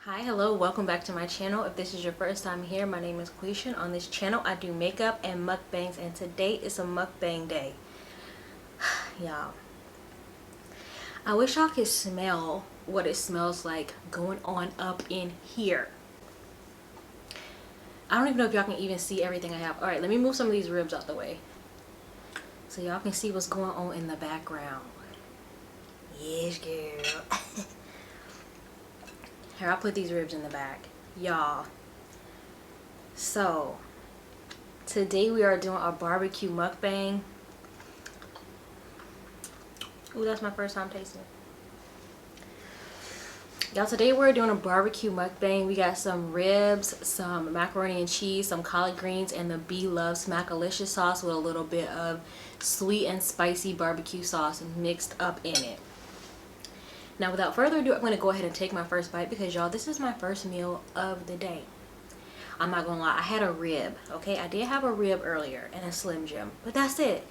Hi, hello, welcome back to my channel. If this is your first time here, my name is Quisha. On this channel, I do makeup and mukbangs, and today is a mukbang day. Y'all, I wish y'all could smell what it smells like going on up in here. I don't even know if y'all can even see everything I have. Alright, let me move some of these ribs out the way so y'all can see what's going on in the background. Yes, girl. Here, I'll put these ribs in the back. Y'all. So, today we are doing a barbecue mukbang. Ooh, that's my first time tasting it. Y'all, today we're doing a barbecue mukbang. We got some ribs, some macaroni and cheese, some collard greens, and the BLove Smackalicious Sauce with a little bit of sweet and spicy barbecue sauce mixed up in it. Now, without further ado, I'm going to go ahead and take my first bite because, y'all, this is my first meal of the day. I'm not going to lie. I had a rib, okay? I did have a rib earlier and a Slim Jim, but that's it.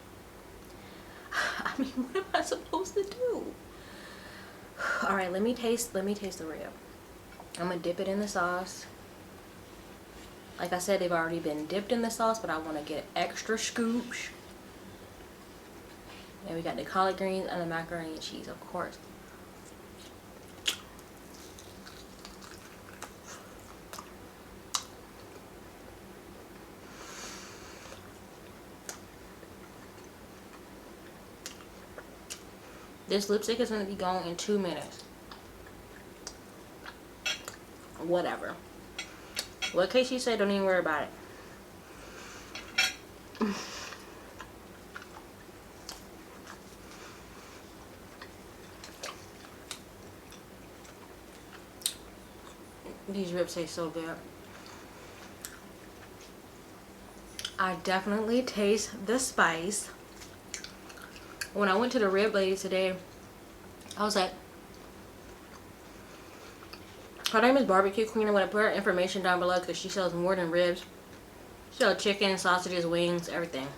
I mean, what am I supposed to do? All right, let me taste the rib. I'm going to dip it in the sauce. Like I said, they've already been dipped in the sauce, but I want to get extra scoops. And we got the collard greens and the macaroni and cheese, of course. This lipstick is going to be gone in 2 minutes. Whatever. What Casey said, don't even worry about it. These ribs taste so good. I definitely taste the spice. When I went to the rib lady today, I was like, her name is Barbecue Queen. I'm going to put her information down below because she sells more than ribs. She sells chicken, sausages, wings, everything.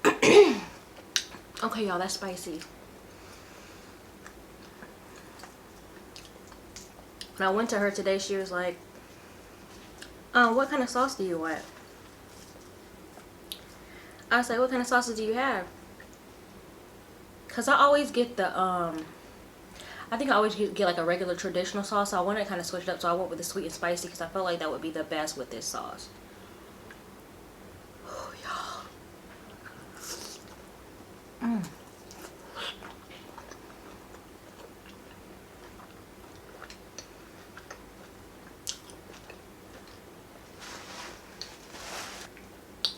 Okay, y'all, that's spicy. When I went to her today, she was like, what kind of sauce do you want? I was like, what kind of sauces do you have? Because I always get the, I think I always get like a regular traditional sauce. So I wanted to kind of switch it up. So I went with the sweet and spicy because I felt like that would be the best with this sauce. Oh, y'all.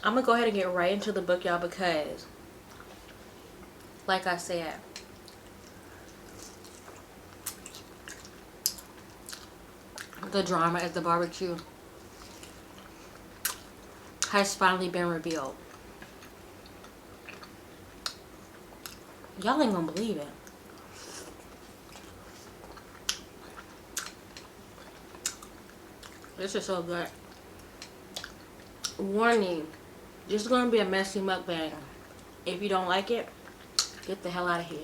I'm going to go ahead and get right into the book, y'all, because, like I said, the drama at the barbecue has finally been revealed. Y'all ain't gonna believe it. This is so good. Warning, this is gonna be a messy mukbang. If you don't like it, get the hell out of here.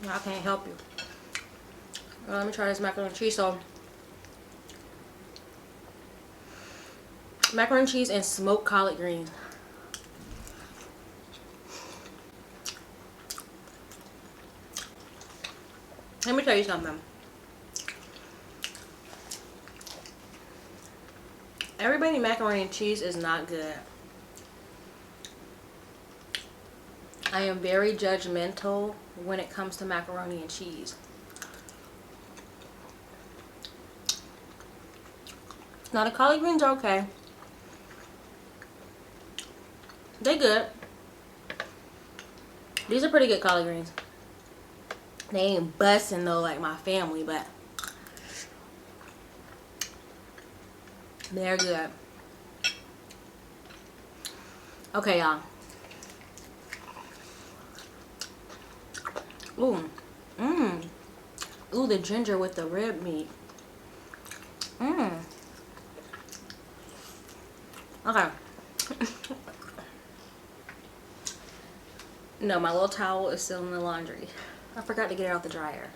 I can't help you. Well, let me try this macaroni and cheese. So, macaroni and cheese and smoked collard greens. Let me tell you something. Everybody macaroni and cheese is not good. I am very judgmental when it comes to macaroni and cheese. Now the collard greens are okay. They good. These are pretty good collard greens. They ain't busting though like my family, but they're good. Okay, y'all. Ooh. Ooh, the ginger with the rib meat. Okay. No, my little towel is still in the laundry. I forgot to get it out the dryer.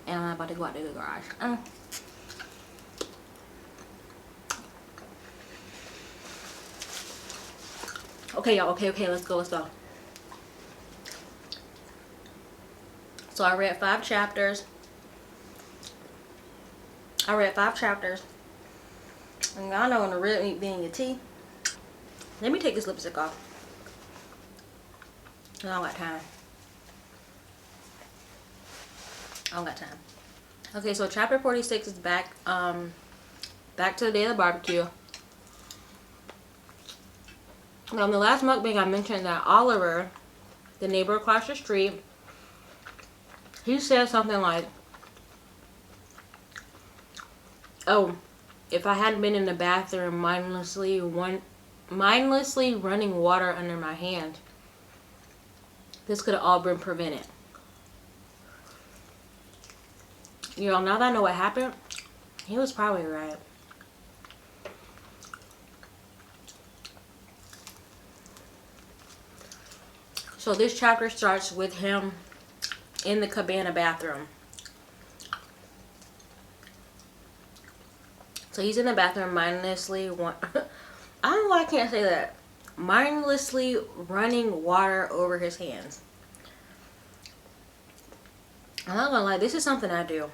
And I'm about to go out to the garage. Okay, y'all. Okay. Let's go. So I read 5 chapters. And y'all know when the rib ain't being your tea. Let me take this lipstick off. I don't got time. Okay, so chapter 46 is back to the day of the barbecue. Now, in the last mukbang, I mentioned that Oliver, the neighbor across the street, he said something like, "Oh, if I hadn't been in the bathroom mindlessly running water under my hand, this could have all been prevented." You know, now that I know what happened, he was probably right. So this chapter starts with him in the cabana bathroom. So he's in the bathroom mindlessly I don't know why I can't say that. Mindlessly running water over his hands. I'm not gonna lie, this is something I do.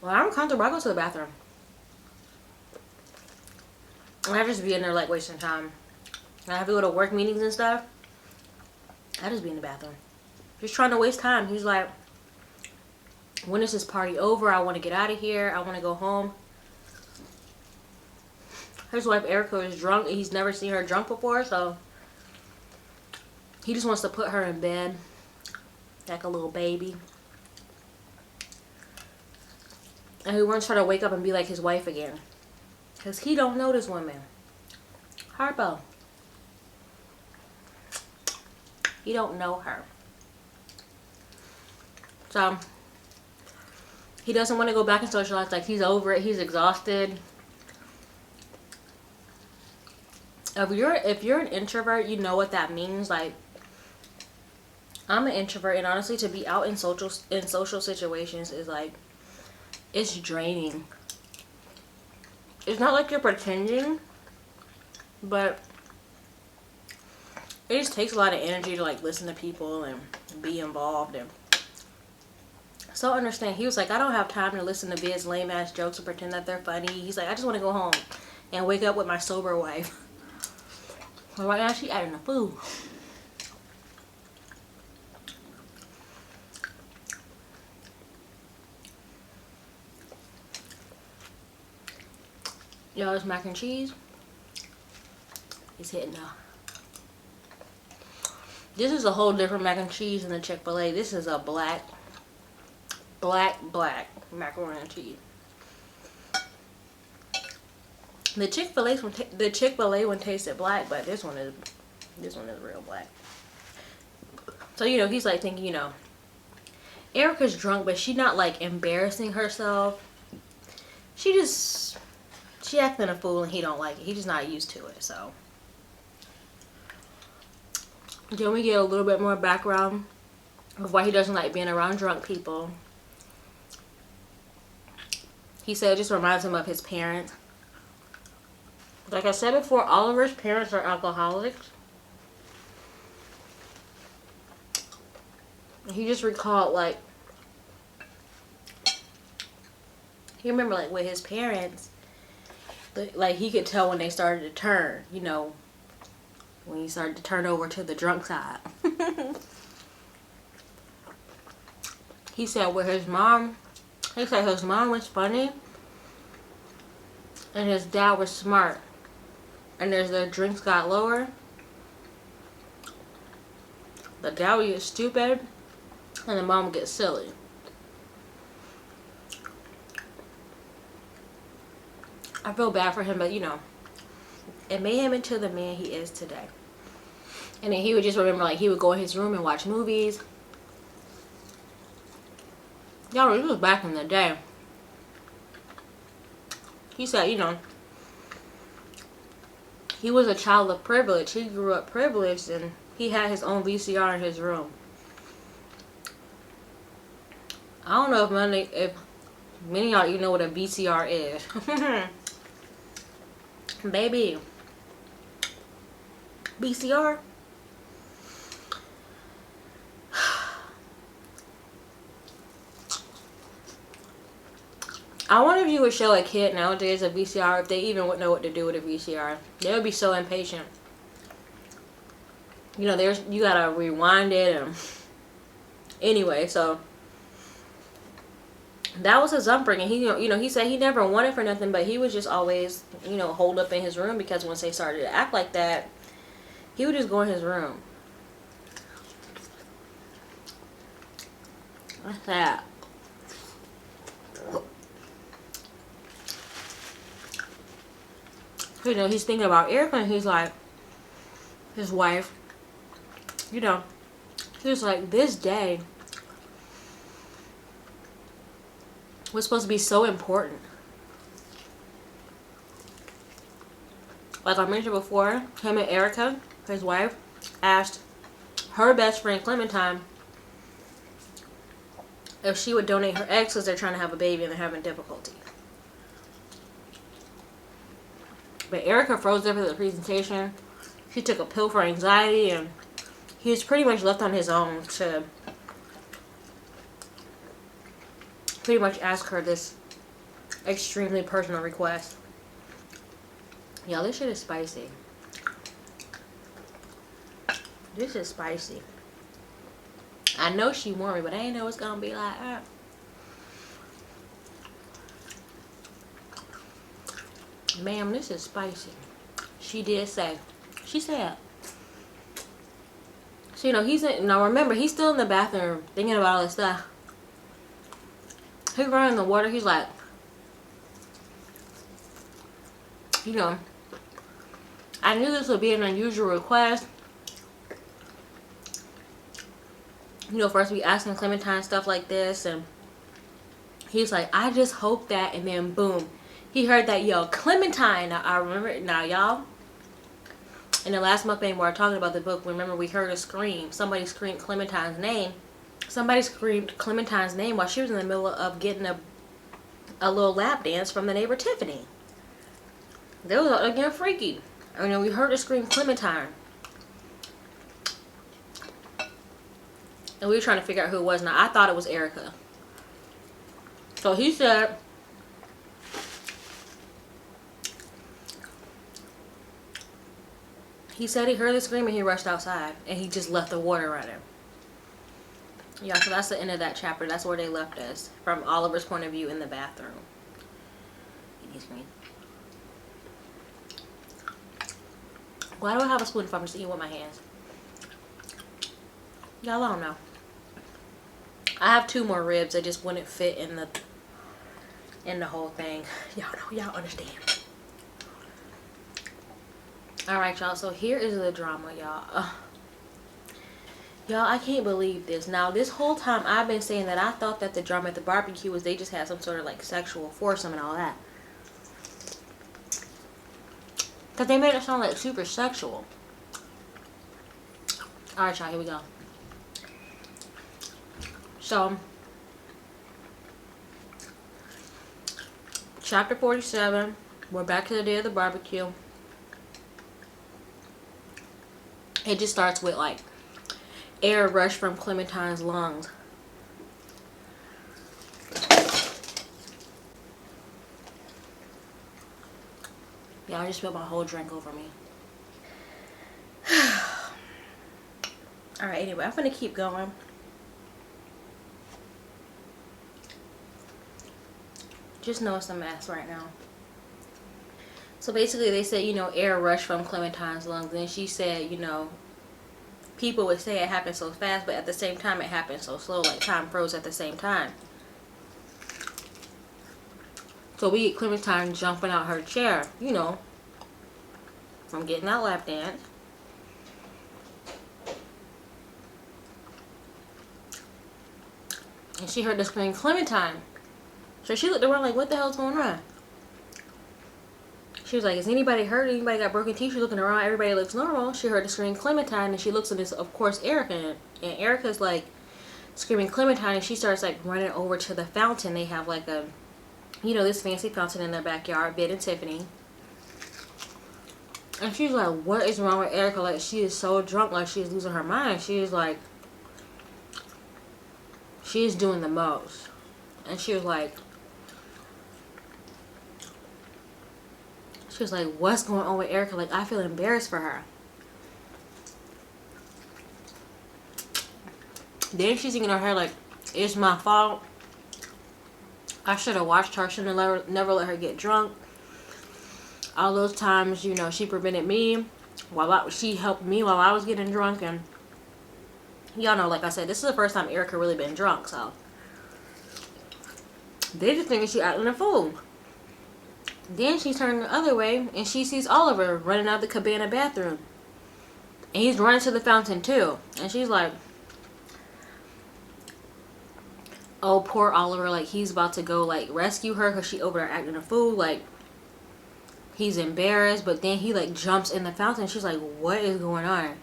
When I'm comfortable, I go to the bathroom. And I just be in there like wasting time. And I have to go to work meetings and stuff. I just be in the bathroom. Just trying to waste time. He's like, when is this party over? I want to get out of here. I want to go home. His wife Erica is drunk. He's never seen her drunk before, so he just wants to put her in bed like a little baby. And he wants her to wake up and be like his wife again. Because he don't know this woman. Harpo. He don't know her. So he doesn't want to go back and socialize. Like, he's over it. He's exhausted. If you're an introvert, you know what that means. Like, I'm an introvert, and honestly, to be out in social situations is like, it's draining. It's not like you're pretending, but it just takes a lot of energy to like listen to people and be involved. And so understand, he was like, I don't have time to listen to Vid's lame ass jokes and pretend that they're funny. He's like, I just want to go home and wake up with my sober wife. But right now she adding the food. Yo, this mac and cheese is hitting now. This is a whole different mac and cheese than the Chick-fil-A. This is a black macaroni and cheese. The Chick-fil-A one tasted black, but this one is real black. So, you know, he's like thinking, you know, Erica's drunk, but she's not like embarrassing herself. She acting a fool, and he don't like it. He's just not used to it. So then we get a little bit more background of why he doesn't like being around drunk people. He said it just reminds him of his parents. Like I said before, Oliver's parents are alcoholics. He just recalled, like, he remember, like, with his parents, like, he could tell when they started to turn, you know, when he started to turn over to the drunk side. He said with his mom, his mom was funny and his dad was smart. And as their drinks got lower, the dad would get stupid and the mom would get silly. I feel bad for him, but you know, it made him into the man he is today. And then he would just remember, like, he would go in his room and watch movies. Y'all, this was back in the day. He said, you know, he was a child of privilege. He grew up privileged, and he had his own VCR in his room. I don't know if many of y'all know what a VCR is. Baby. VCR. I wonder if you would show a kid nowadays a VCR, if they even would know what to do with a VCR. They would be so impatient. You know, you gotta rewind it and anyway, so that was his upbringing. He, you know, he said he never wanted for nothing, but he was just always, you know, holed up in his room because once they started to act like that, he would just go in his room. What's that? You know, he's thinking about Erica, and he's like, his wife, you know, he's like, this day was supposed to be so important. Like I mentioned before, him and Erica, his wife, asked her best friend Clementine if she would donate her eggs because they're trying to have a baby and they're having difficulty. But Erica froze up at the presentation. She took a pill for anxiety, and he was pretty much left on his own to pretty much ask her this extremely personal request. Y'all, this shit is spicy. This is spicy. I know she warned me, but I didn't know it's gonna be like that. Ma'am, this is spicy. She did say. She said. So, you know, he's in, now remember, he's still in the bathroom thinking about all this stuff. He's running the water. He's like, you know, I knew this would be an unusual request. You know, for us to be asking Clementine stuff like this. And he's like, I just hope that. And then boom, he heard that, yo, Clementine. Now, I remember, now y'all, in the last mukbang where I talked about the book, remember we heard a scream. Somebody screamed Clementine's name. Somebody screamed Clementine's name while she was in the middle of getting a little lap dance from the neighbor Tiffany. They was again freaky. And then we heard her scream Clementine. And we were trying to figure out who it was. Now, I thought it was Erica. So he said, he heard the scream and he rushed outside. And he just left the water running. Yeah, so that's the end of that chapter. That's where they left us. From Oliver's point of view in the bathroom. Why do I have a spoon if I'm just eating with my hands? Y'all don't know. I have 2 more ribs that just wouldn't fit in the whole thing. Y'all know, y'all understand. Alright, y'all, so here is the drama, y'all. Y'all, I can't believe this. Now, this whole time I've been saying that I thought that the drama at the barbecue was they just had some sort of like sexual foursome and all that. Because they made it sound like super sexual. Alright, y'all, here we go. So, chapter 47. We're back to the day of the barbecue. It just starts with like air rush from Clementine's lungs. Yeah, I just spilled my whole drink over me. Alright, anyway, I'm gonna keep going. Just know it's a mess right now. So basically they said, you know, air rush from Clementine's lungs. And she said, you know, people would say it happened so fast, but at the same time it happened so slow, like time froze at the same time. So we get Clementine jumping out her chair, you know, from getting that lap dance. And she heard the scream, Clementine. So she looked around like, what the hell's going on? She was like, is anybody hurt? Anybody got broken teeth? She's looking around. Everybody looks normal. She heard the scream Clementine, and she looks, and it's, of course, Erica. And Erica's like screaming Clementine, and she starts like running over to the fountain. They have like a, you know, this fancy fountain in their backyard, Ben and Tiffany. And she's like, what is wrong with Erica? Like, she is so drunk, like she's losing her mind. She is like, she is doing the most. And she was like, what's going on with Erica? Like, I feel embarrassed for her. Then she's thinking in her head, like, it's my fault. I should have watched her. Shouldn't have never let her get drunk. All those times, you know, she prevented me. She helped me while I was getting drunk. And y'all know, like I said, this is the first time Erica really been drunk. So they just think she acting a fool. Then she turned the other way, and she sees Oliver running out the cabana bathroom. And he's running to the fountain, too. And she's like, oh, poor Oliver. Like, he's about to go, like, rescue her because she over there acting a fool. Like, he's embarrassed. But then he, like, jumps in the fountain. She's like, what is going on?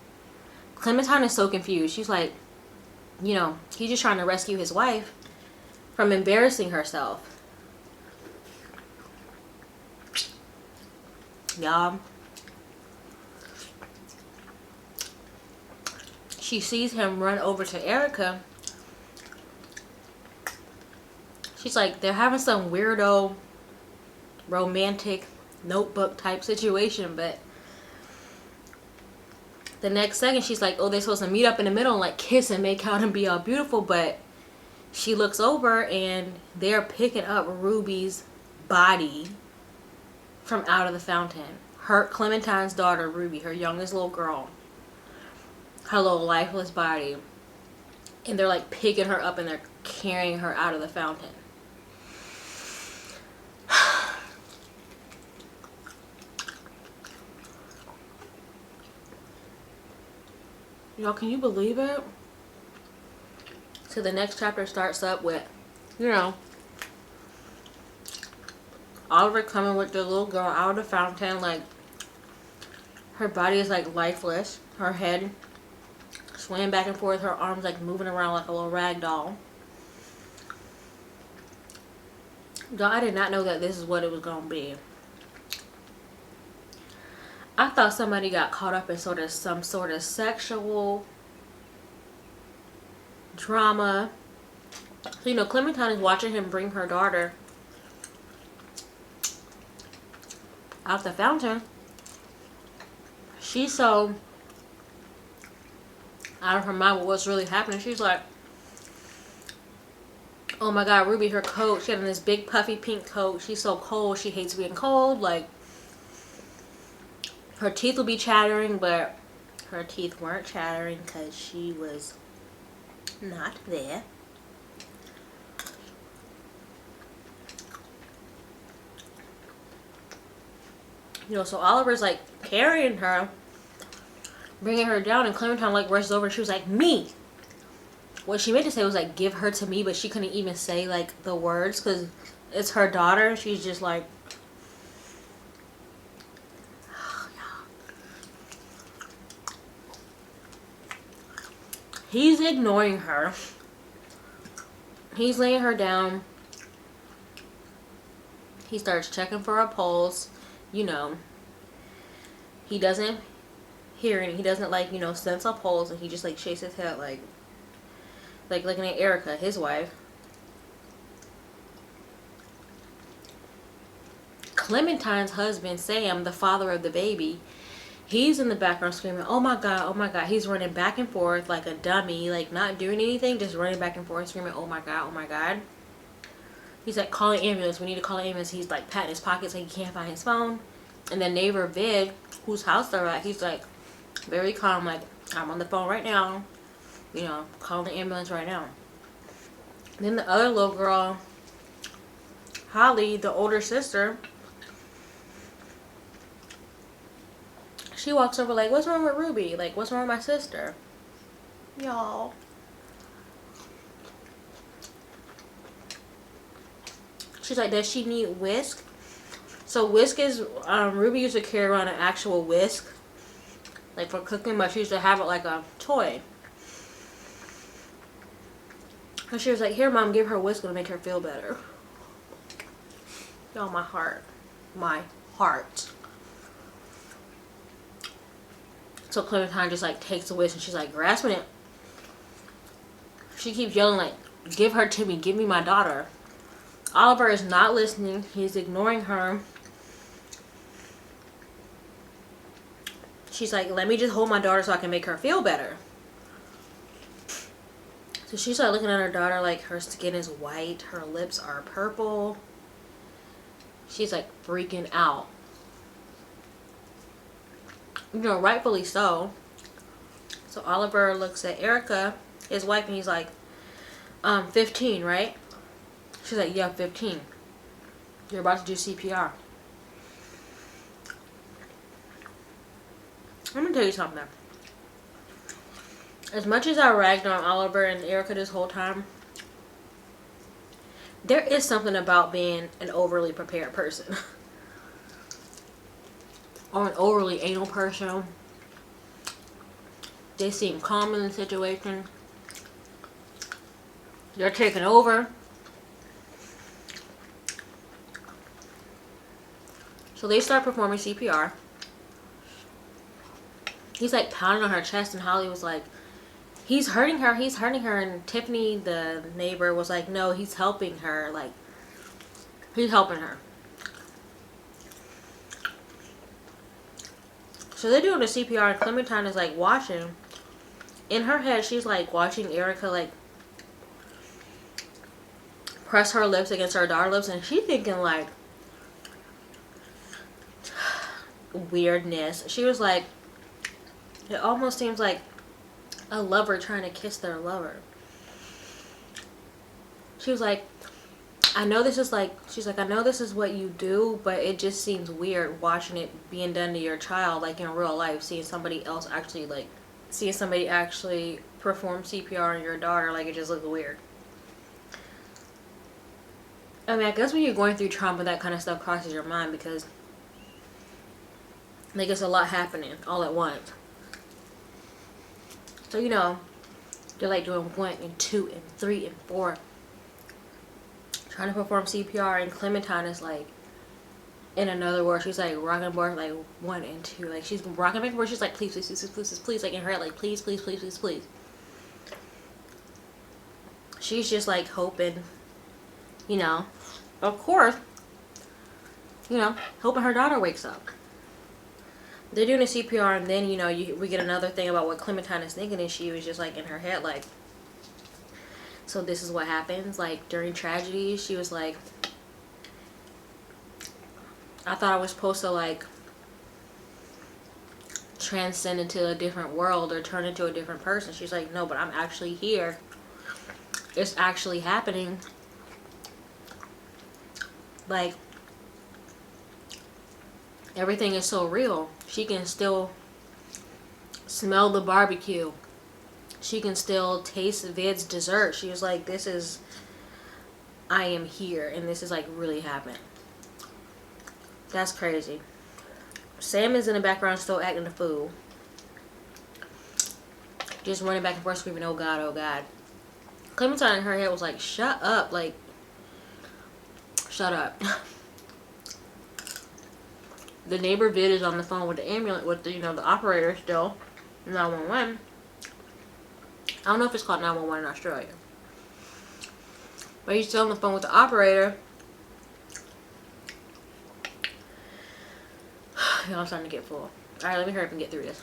Clementine is so confused. She's like, you know, he's just trying to rescue his wife from embarrassing herself. Y'all, she sees him run over to Erica. She's like, they're having some weirdo romantic notebook type situation, but the next second she's like, oh, they're supposed to meet up in the middle and like kiss and make out and be all beautiful. But she looks over and they're picking up Ruby's body from out of the fountain. Clementine's daughter, Ruby, her youngest little girl. Her little lifeless body. And they're like picking her up and they're carrying her out of the fountain. Y'all, can you believe it? So the next chapter starts up with, you know, Oliver coming with the little girl out of the fountain. Like, her body is like lifeless. Her head swaying back and forth. Her arms like moving around like a little rag doll. Y'all, I did not know that this is what it was going to be. I thought somebody got caught up in some sort of sexual drama. So, you know, Clementine is watching him bring her daughter out the fountain. She's so out of her mind with what's really happening. She's like, oh my god, Ruby, her coat. She had on this big puffy pink coat. She's so cold. She hates being cold. Like, her teeth will be chattering, but her teeth weren't chattering because she was not there. You know, so Oliver's like carrying her, bringing her down, and Clementine like rushes over and she was like, me. What she meant to say was like, give her to me, but she couldn't even say like the words because it's her daughter. She's just like, oh, he's ignoring her. He's laying her down. He starts checking for her pulse. You know, he doesn't hear it. He doesn't like, you know, sense a pulse, and he just like shakes his head like looking at Erica, his wife. Clementine's husband, Sam, the father of the baby, he's in the background screaming, oh my god, oh my god. He's running back and forth like a dummy, like not doing anything, just running back and forth screaming, oh my god, oh my god. He's like, calling ambulance. We need to call an ambulance. He's like patting his pockets like he can't find his phone. And then neighbor Vid, whose house they're at, he's like very calm, like, I'm on the phone right now. You know, calling the ambulance right now. Then the other little girl, Holly, the older sister, she walks over like, what's wrong with Ruby? Like, what's wrong with my sister? Y'all. She's like, does she need whisk? So whisk is, Ruby used to carry around an actual whisk, like for cooking, but she used to have it like a toy. And she was like, here mom, give her a whisk, it'll make her feel better. Oh, my heart. My heart. So Clementine just like takes the whisk and she's like grasping it. She keeps yelling like, give her to me, give me my daughter. Oliver is not listening. He's ignoring her. She's like, let me just hold my daughter so I can make her feel better. So she's like looking at her daughter like her skin is white, her lips are purple. She's like freaking out. You know, rightfully so. So Oliver looks at Erica, his wife, and he's like, 15, right? She's like, yeah, 15. You're about to do CPR. Let me tell you something. As much as I ragged on Oliver and Erica this whole time, there is something about being an overly prepared person. Or an overly anal person. They seem calm in the situation. They're taking over. So they start performing CPR. He's like pounding on her chest, and Holly was like, he's hurting her, he's hurting her. And Tiffany, the neighbor, was like, no, he's helping her. Like, he's helping her. So they're doing the CPR, and Clementine is like watching. In her head, she's like watching Erica like press her lips against her daughter's lips, and she's thinking like weirdness. She was like, it almost seems like a lover trying to kiss their lover. She was like, I know this is like, she's like, I know this is what you do, but it just seems weird watching it being done to your child, like in real life, seeing somebody else actually, like, seeing somebody actually perform CPR on your daughter, like, it just looks weird. I mean, I guess when you're going through trauma, that kind of stuff crosses your mind, because, like, it's a lot happening all at once. So, you know, they're like doing 1 and 2 and 3 and 4. Trying to perform CPR, and Clementine is like in another world. She's like rocking board like 1 and 2. Like she's rocking back and forth. She's like, please, please, please, please, please, please. Like in her head, like please, please, please, please, please. She's just like hoping, you know, of course, you know, hoping her daughter wakes up. They're doing a CPR, and then, you know, we get another thing about what Clementine is thinking, and she was just like in her head like, so this is what happens, like, during tragedy. She was like, I thought I was supposed to, like, transcend into a different world or turn into a different person. She's like, no, but I'm actually here. It's actually happening. Like, everything is so real. She can still smell the barbecue. She can still taste Vid's dessert. She was like, this is, I am here, and this is like really happening. That's crazy. Sam is in the background still acting the fool. Just running back and forth screaming, oh God, oh God. Clementine in her head was like, shut up, like, shut up. The neighbor Vid is on the phone with the ambulance, with the, you know, the operator still, 911. I don't know if it's called 911 in Australia. But he's still on the phone with the operator. Y'all starting to get full. Alright, let me hurry up and get through this.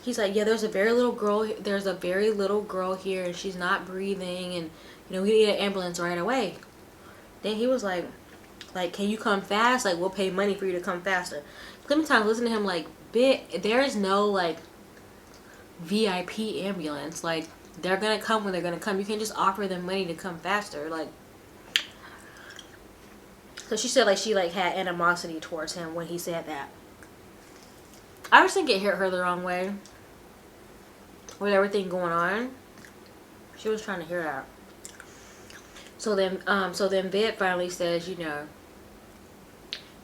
He's like, yeah, there's a very little girl here, and she's not breathing, and, you know, we need an ambulance right away. Then he was like, can you come fast? Like, we'll pay money for you to come faster. Clementine listened to him like, there is no, like, VIP ambulance. Like, they're gonna come when they're gonna come. You can't just offer them money to come faster. Like, so she said, like, she, like, had animosity towards him when he said that. I just think it hit her the wrong way. With everything going on. She was trying to hear that. So then Vid finally says, you know,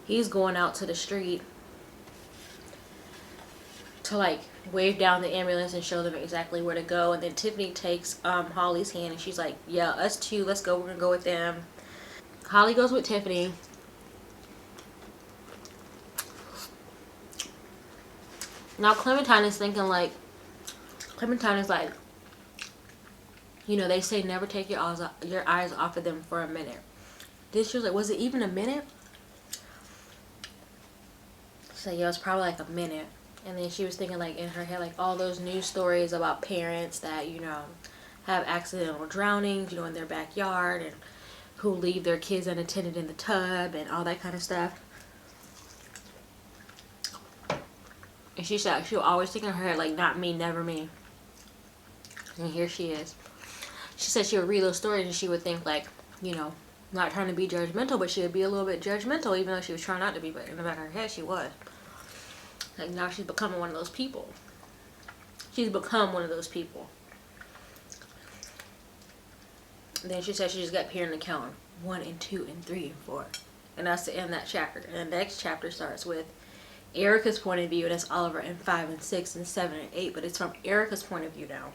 he's going out to the street to like wave down the ambulance and show them exactly where to go. And then Tiffany takes Holly's hand and she's like, yeah, us too, let's go, we're gonna go with them. Holly goes with Tiffany. Now Clementine is thinking like, Clementine is like, you know, they say never take your eyes off of them for a minute. Then she was like, was it even a minute? So yeah, it was probably like a minute. And then she was thinking like in her head, like all those news stories about parents that, you know, have accidental drownings, you know, in their backyard, and who leave their kids unattended in the tub and all that kind of stuff. And she said she'll always think in her head like, not me, never me. And here she is. She said she would read those stories and she would think like, you know, not trying to be judgmental, but she would be a little bit judgmental, even though she was trying not to be, but in the back of her head she was. Like now she's becoming one of those people. She's become one of those people. And then she said she just got parent account 1 and 2 and 3 and 4. And that's the end of that chapter. And the next chapter starts with Erica's point of view, and it's Oliver in 5 and 6 and 7 and 8, but it's from Erica's point of view now.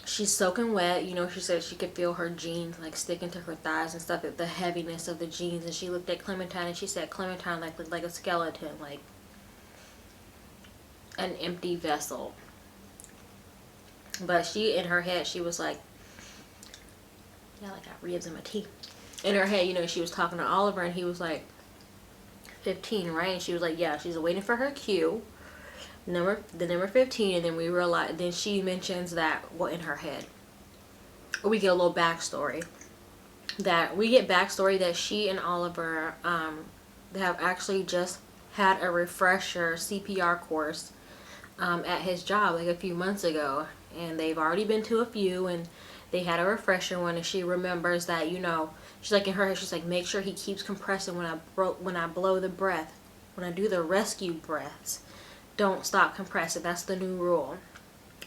She's soaking wet, you know, she said she could feel her jeans like sticking to her thighs and stuff, the heaviness of the jeans. And she looked at Clementine and she said Clementine like looked like a skeleton, like an empty vessel. But she, in her head, she was like, yeah, like I got ribs in my teeth. In her head, you know, she was talking to Oliver and he was like 15, right? And she was like, yeah, she's waiting for her cue, the number 15. And then we realize, then she mentions that, well, in her head, we get a little backstory, that she and Oliver have actually just had a refresher CPR course at his job like a few months ago, and they've already been to a few, and they had a refresher one. And she remembers that, you know, she's like in her head, she's like, make sure he keeps compressing when I blow the breath, when I do the rescue breaths, don't stop compressing. That's the new rule.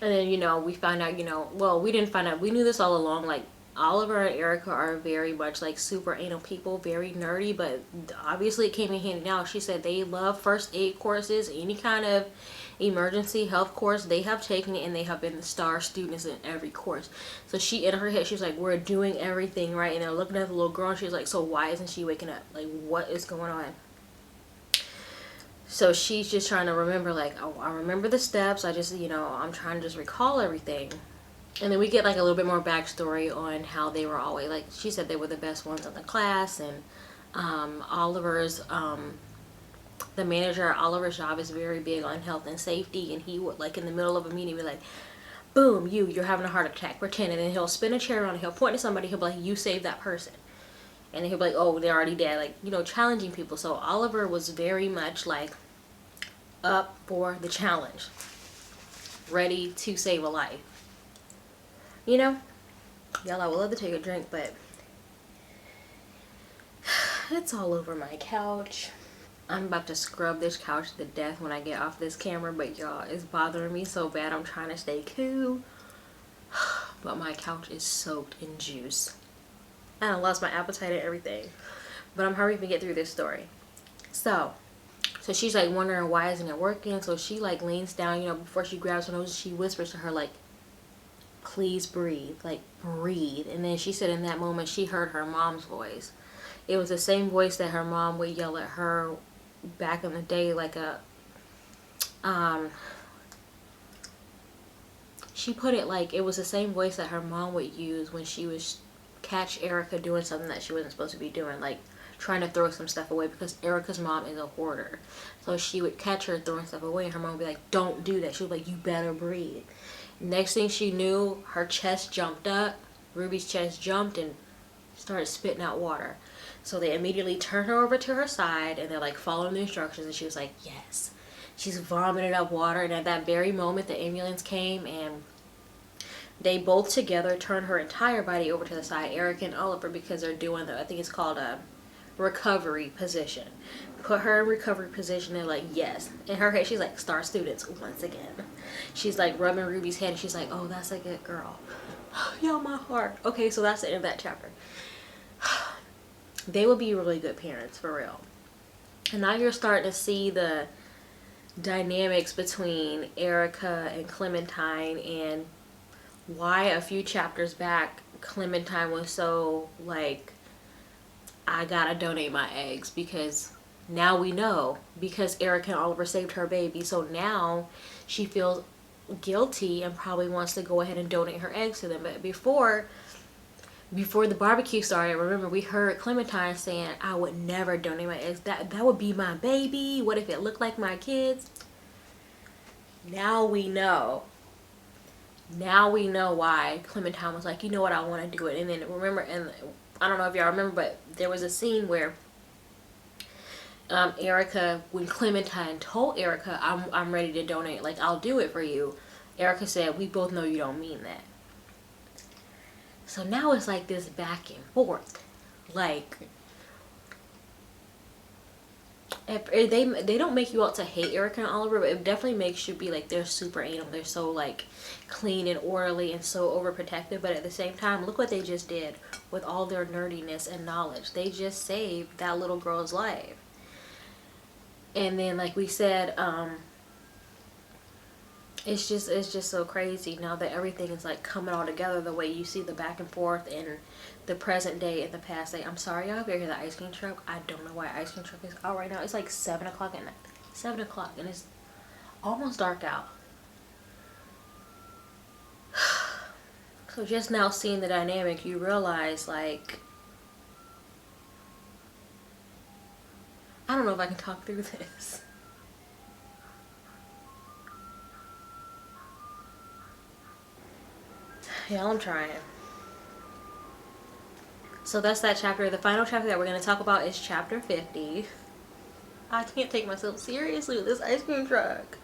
And then, you know, we found out, you know, well, we didn't find out, we knew this all along, like Oliver and Erica are very much like super anal people, very nerdy, but obviously it came in handy now. She said they love first aid courses, any kind of emergency health course they have taken it, and they have been the star students in every course. So she, in her head, she's like, we're doing everything right. And they're looking at the little girl and she's like, so why isn't she waking up? Like, what is going on? So she's just trying to remember, like, oh, I remember the steps, I just, you know, I'm trying to just recall everything. And then we get like a little bit more backstory on how they were always, like she said, they were the best ones in the class. And Oliver's the manager at Oliver's job is very big on health and safety, and he would, like, in the middle of a meeting, be like, boom, you're having a heart attack, pretend. And then he'll spin a chair around and he'll point to somebody, he'll be like, you saved that person. And then he'll be like, oh, they're already dead, like, you know, challenging people. So Oliver was very much like up for the challenge, ready to save a life. You know, y'all, I would love to take a drink, but it's all over my couch. I'm about to scrub this couch to death when I get off this camera, but y'all, it's bothering me so bad. I'm trying to stay cool, but my couch is soaked in juice. I lost my appetite and everything, but I'm hurrying to get through this story. So she's like wondering why isn't it working. So she like leans down, you know, before she grabs her nose, she whispers to her like, please breathe, like breathe. And then she said in that moment she heard her mom's voice. It was the same voice that her mom would yell at her back in the day, like a she put it like it was the same voice that her mom would use when she would catch Erica doing something that she wasn't supposed to be doing, like trying to throw some stuff away, because Erica's mom is a hoarder. So she would catch her throwing stuff away and her mom would be like, don't do that. She was like, you better breathe. Next thing she knew, her chest jumped up, Ruby's chest jumped and started spitting out water. So they immediately turned her over to her side and they're like following the instructions, and she was like, yes. She's vomited up water, and at that very moment the ambulance came and they both together turned her entire body over to the side, Eric and Oliver, because they're doing the, I think it's called a recovery position. Put her in recovery position and like, yes. In her head she's like, star students once again. She's like rubbing Ruby's head and she's like, oh, that's a good girl. Y'all, my heart. Okay, so that's the end of that chapter. They will be really good parents, for real. And now you're starting to see the dynamics between Erica and Clementine, and why a few chapters back Clementine was so like, I gotta donate my eggs, because now we know, because Erica and Oliver saved her baby, so now she feels guilty and probably wants to go ahead and donate her eggs to them. But before the barbecue started, remember, we heard Clementine saying, I would never donate my eggs. That would be my baby. What if it looked like my kids? Now we know. Now we know why Clementine was like, you know what, I want to do it. And then remember, and I don't know if y'all remember, but there was a scene where Erica, when Clementine told Erica, I'm ready to donate, like, I'll do it for you, Erica said, we both know you don't mean that. So now it's like this back and forth. Like, if they don't make you out to hate Erica and Oliver, but it definitely makes you be like, they're super anal. They're so like clean and orderly and so overprotective. But at the same time, look what they just did with all their nerdiness and knowledge. They just saved that little girl's life. And then, like we said, it's just so crazy now that everything is like coming all together, the way you see the back and forth in the present day and the past day. I'm sorry y'all if you hear the ice cream truck. I don't know why ice cream truck is out right now. It's like 7 o'clock at night. 7 o'clock and it's almost dark out. So just now seeing the dynamic, you realize, like, I don't know if I can talk through this. Yeah, I'm trying. So that's that chapter. The final chapter that we're going to talk about is chapter 50. I can't take myself seriously with this ice cream truck.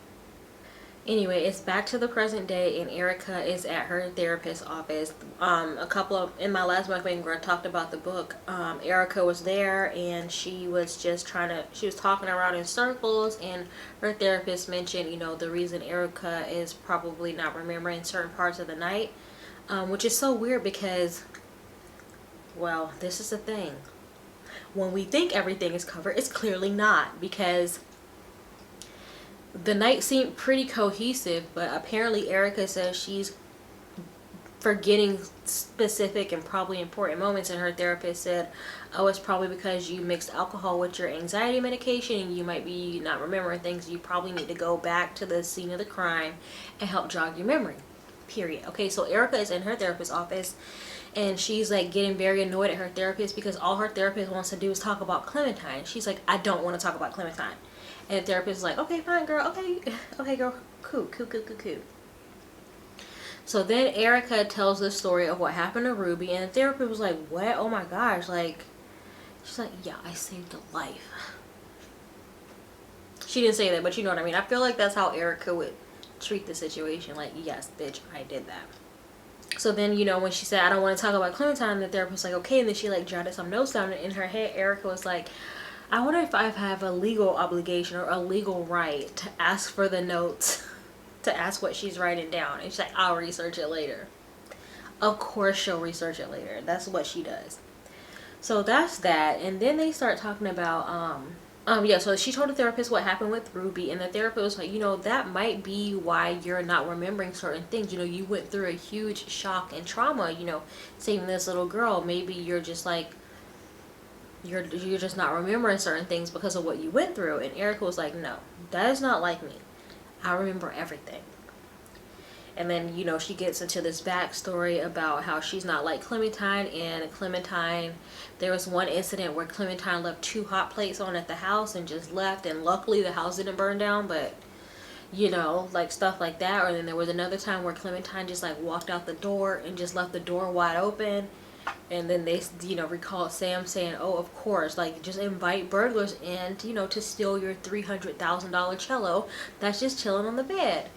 Anyway, it's back to the present day, and Erica is at her therapist's office. In my last mukbang where I talked about the book, Erica was there, and she was just she was talking around in circles, and her therapist mentioned, you know, the reason Erica is probably not remembering certain parts of the night, which is so weird because, well, this is the thing. When we think everything is covered, it's clearly not, because the night seemed pretty cohesive, but apparently Erica says she's forgetting specific and probably important moments, and her therapist said, oh, it's probably because you mixed alcohol with your anxiety medication and you might be not remembering things. You probably need to go back to the scene of the crime and help jog your memory, period. Okay, so Erica is in her therapist's office, and she's like getting very annoyed at her therapist because all her therapist wants to do is talk about Clementine. She's like, I don't want to talk about Clementine. And the therapist is like, okay, fine, girl. Okay, girl. Cool. So then Erica tells the story of what happened to Ruby, and the therapist was like, what? Oh my gosh. Like, she's like, yeah, I saved a life. She didn't say that, but you know what I mean. I feel like that's how Erica would treat the situation. Like, yes, bitch, I did that. So then, you know, when she said, I don't want to talk about Clementine, the therapist was like, okay. And then she like jotted some notes down in her head. Erica was like, I wonder if I have a legal obligation or a legal right to ask for the notes, to ask what she's writing down. And she's like, I'll research it later. Of course she'll research it later. That's what she does. So that's that. And then they start talking about, yeah, so she told the therapist what happened with Ruby, and the therapist was like, you know, that might be why you're not remembering certain things. You know, you went through a huge shock and trauma, you know, saving this little girl. Maybe you're just like, you're just not remembering certain things because of what you went through. And Erica was like, no, that is not like me. I remember everything. And then, you know, she gets into this backstory about how she's not like Clementine. And Clementine, there was one incident where Clementine left 2 hot plates on at the house and just left, and luckily the house didn't burn down. But, you know, like stuff like that. Or then there was another time where Clementine just like walked out the door and just left the door wide open. And then they, you know, recall Sam saying, oh, of course, like, just invite burglars in, you know, to steal your $300,000 cello that's just chilling on the bed.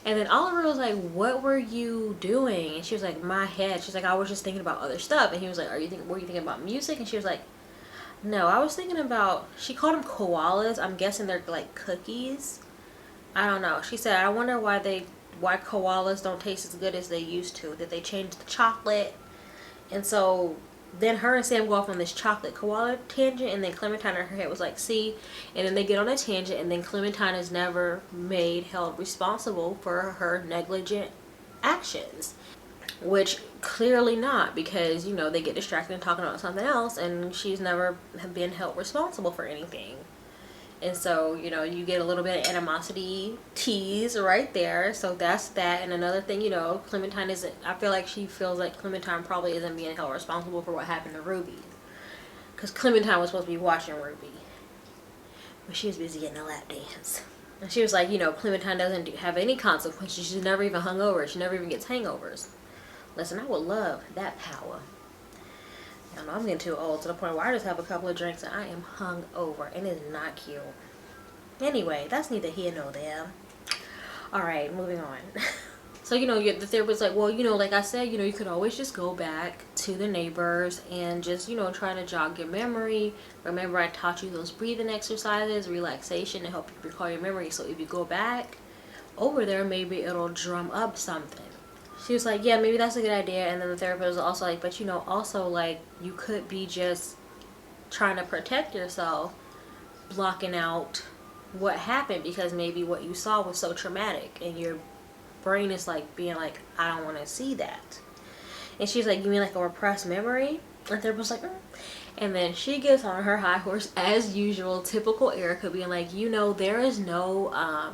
And then Oliver was like, what were you doing? And she was like, my head. She's like, I was just thinking about other stuff. And he was like, were you thinking about music? And she was like, no, I was thinking about, she called them koalas. I'm guessing they're like cookies. I don't know. She said, I wonder why koalas don't taste as good as they used to. Did they change the chocolate? And so Then her and Sam go off on this chocolate koala tangent, and then Clementine in her head was like, see, and then they get on a tangent, and then Clementine is never held responsible for her negligent actions, which clearly not, because, you know, they get distracted and talking about something else, and she's never been held responsible for anything. And so, you know, you get a little bit of animosity tease right there. So that's that. And another thing, you know, Clementine isn't, I feel like she feels like Clementine probably isn't being held responsible for what happened to Ruby. Because Clementine was supposed to be watching Ruby, but she was busy getting a lap dance. And she was like, you know, Clementine doesn't have any consequences. She's never even hungover. She never even gets hangovers. Listen, I would love that power. I know I'm getting too old to the point where I just have a couple of drinks and I am hungover, and it's not cute. Anyway, that's neither here nor there. Alright, moving on. So, you know, the therapist like, well, you know, like I said, you know, you could always just go back to the neighbors and just, you know, try to jog your memory. Remember, I taught you those breathing exercises, relaxation, to help you recall your memory. So if you go back over there, maybe it'll drum up something. She was like, yeah, maybe that's a good idea. And then the therapist was also like, but, you know, also, like, you could be just trying to protect yourself, blocking out what happened, because maybe what you saw was so traumatic and your brain is like being like, I don't want to see that. And she's like, you mean like a repressed memory? And the therapist was like, And then she gets on her high horse as usual, typical Erica, being like, you know, there is no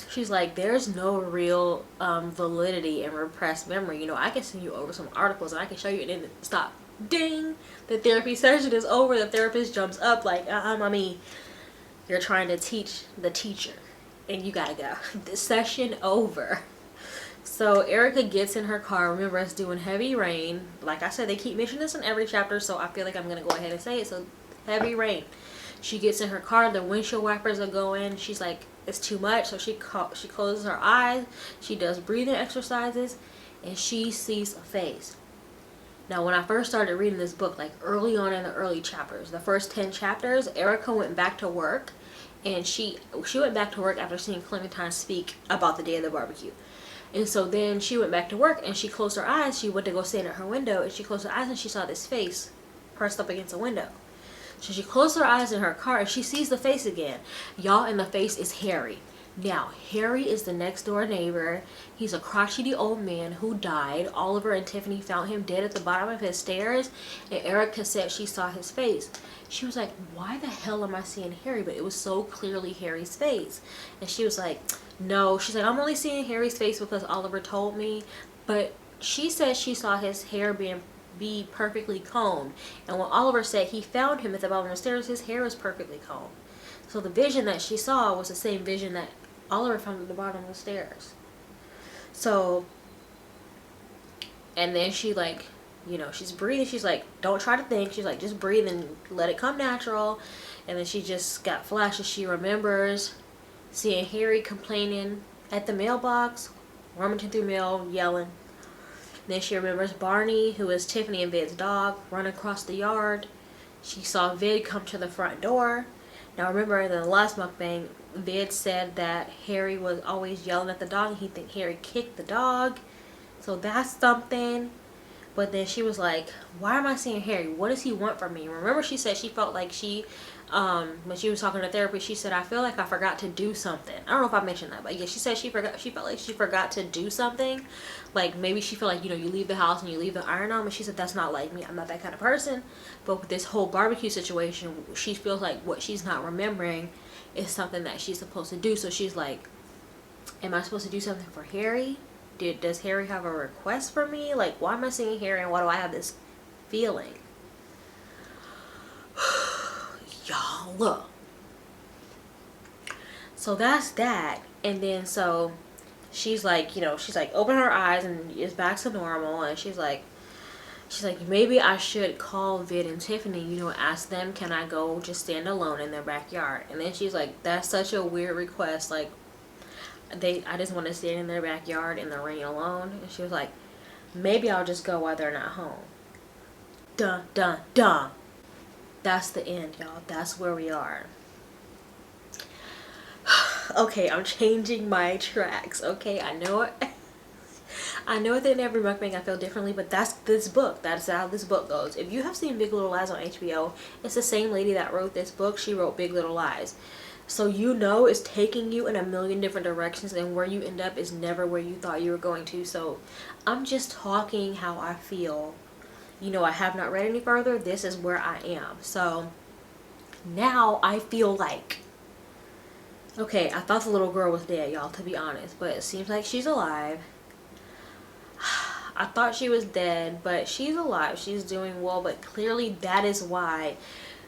she's like, there's no real validity in repressed memory. You know, I can send you over some articles and I can show you, and then stop. Ding! The therapy session is over. The therapist jumps up like, mommy, you're trying to teach the teacher and you gotta go. The session over. So Erica gets in her car. Remember, it's doing heavy rain. Like I said, they keep mentioning this in every chapter, so I feel like I'm gonna go ahead and say it. So, heavy rain. She gets in her car. The windshield wipers are going. She's like, it's too much. So she closes her eyes. She does breathing exercises, and she sees a face. Now, when I first started reading this book, like early on in the early chapters, the first 10 chapters, Erica went back to work, and she went back to work after seeing Clementine speak about the day of the barbecue. And so then she went back to work, and she closed her eyes. She went to go stand at her window, and she closed her eyes, and she saw this face pressed up against a window. So she closed her eyes in her car, and she sees the face again. Y'all, and the face is Harry. Now, Harry is the next door neighbor. He's a crotchety old man who died. Oliver and Tiffany found him dead at the bottom of his stairs, and Erica said she saw his face. She was like, why the hell am I seeing Harry? But it was so clearly Harry's face. And she was like, no. She's like, I'm only seeing Harry's face because Oliver told me. But she said she saw his hair be perfectly combed. And when Oliver said he found him at the bottom of the stairs, his hair was perfectly combed. So the vision that she saw was the same vision that Oliver found at the bottom of the stairs. So, and then she, like, you know, she's breathing. She's like, don't try to think. She's like, just breathe and let it come natural. And then she just got flashes. She remembers seeing Harry complaining at the mailbox, rummaging through mail, yelling. Then she remembers Barney, who is Tiffany and Vid's dog, run across the yard. She saw Vid come to the front door. Now remember, in the last mukbang, Vid said that Harry was always yelling at the dog, and he think Harry kicked the dog. So that's something. But then she was like, why am I seeing Harry? What does he want from me? Remember, she said she felt like she, when she was talking to therapy, she said, I feel like I forgot to do something. I don't know if I mentioned that, but yeah, she said she felt like she forgot to do something. Like, maybe she felt like, you know, you leave the house and you leave the iron on, but she said, that's not like me. I'm not that kind of person. But with this whole barbecue situation, she feels like what she's not remembering is something that she's supposed to do. So she's like, am I supposed to do something for Harry? Does Harry have a request for me? Like, why am I seeing Harry, and why do I have this feeling? Y'all, look. So that's that. And then so she's like, you know, she's like, open her eyes and it's back to normal. And she's like, maybe I should call Vid and Tiffany, you know, ask them, can I go just stand alone in their backyard? And then she's like, that's such a weird request. Like, I just want to stand in their backyard in the rain alone. And she was like, maybe I'll just go while they're not home. Dun, dun, dun. That's the end, y'all. That's where we are. Okay, I'm changing my tracks. Okay, I know it. I know that in every mukbang I feel differently, but that's this book. That's how this book goes. If you have seen Big Little Lies on HBO, it's the same lady that wrote this book. She wrote Big Little Lies. So you know it's taking you in a million different directions, and where you end up is never where you thought you were going to. So I'm just talking how I feel. You know, I have not read any further. This is where I am. So now I feel like, okay, I thought the little girl was dead, y'all, to be honest, but it seems like she's alive. I thought she was dead, but she's alive. She's doing well, but clearly that is why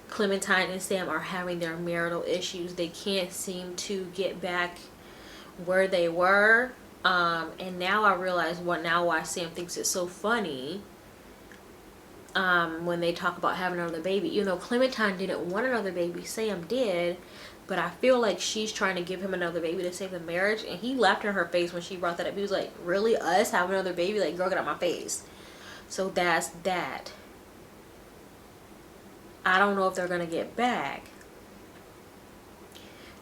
Clementine and Sam are having their marital issues. They can't seem to get back where they were. And now I realize why Sam thinks it's so funny when they talk about having another baby. You know, Clementine didn't want another baby. Sam did. But I feel like she's trying to give him another baby to save the marriage. And he laughed in her face when she brought that up. He was like, really? Us have another baby? Like, girl, get out my face. So that's that. I don't know if they're going to get back.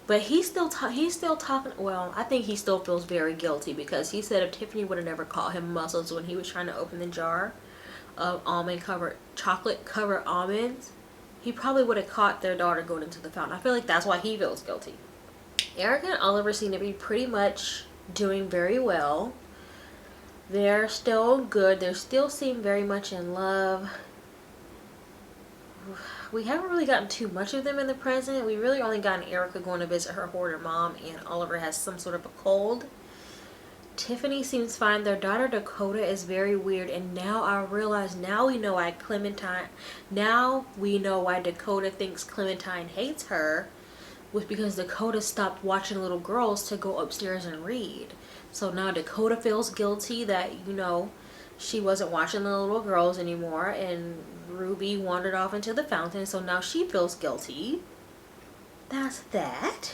But he's still talking. Well, I think he still feels very guilty, because he said if Tiffany would have never called him muscles when he was trying to open the jar of chocolate covered almonds, he probably would have caught their daughter going into the fountain. I feel like that's why he feels guilty. Erica and Oliver seem to be pretty much doing very well. They're still good. They still seem very much in love. We haven't really gotten too much of them in the present. We really only gotten Erica going to visit her hoarder mom, and Oliver has some sort of a cold. Tiffany seems fine. Their daughter Dakota is very weird, and now I realize, now we know why Dakota thinks Clementine hates her, was because Dakota stopped watching little girls to go upstairs and read. So now Dakota feels guilty that, you know, she wasn't watching the little girls anymore, and Ruby wandered off into the fountain, so now she feels guilty. That's that.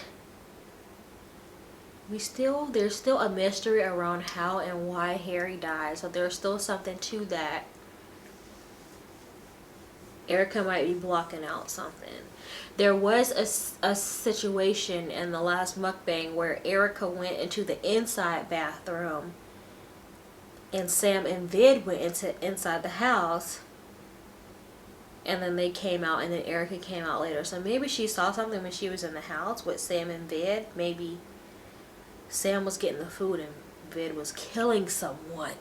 There's still a mystery around how and why Harry died, so there's still something to that. Erica might be blocking out something. There was a situation in the last mukbang where Erica went into the inside bathroom, and Sam and Vid went inside the house, and then they came out, and then Erica came out later. So maybe she saw something when she was in the house with Sam and Vid. Maybe Sam was getting the food and Vid was killing someone.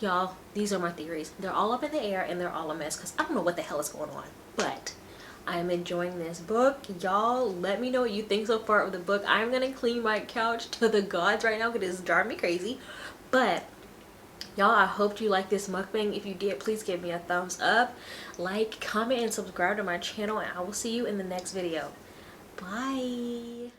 Y'all, these are my theories. They're all up in the air, and they're all a mess, because I don't know what the hell is going on. But I'm enjoying this book. Y'all, let me know what you think so far of the book. I'm going to clean my couch to the gods right now because it's driving me crazy. But y'all, I hope you like this mukbang. If you did, please give me a thumbs up, like, comment, and subscribe to my channel, and I will see you in the next video. Bye.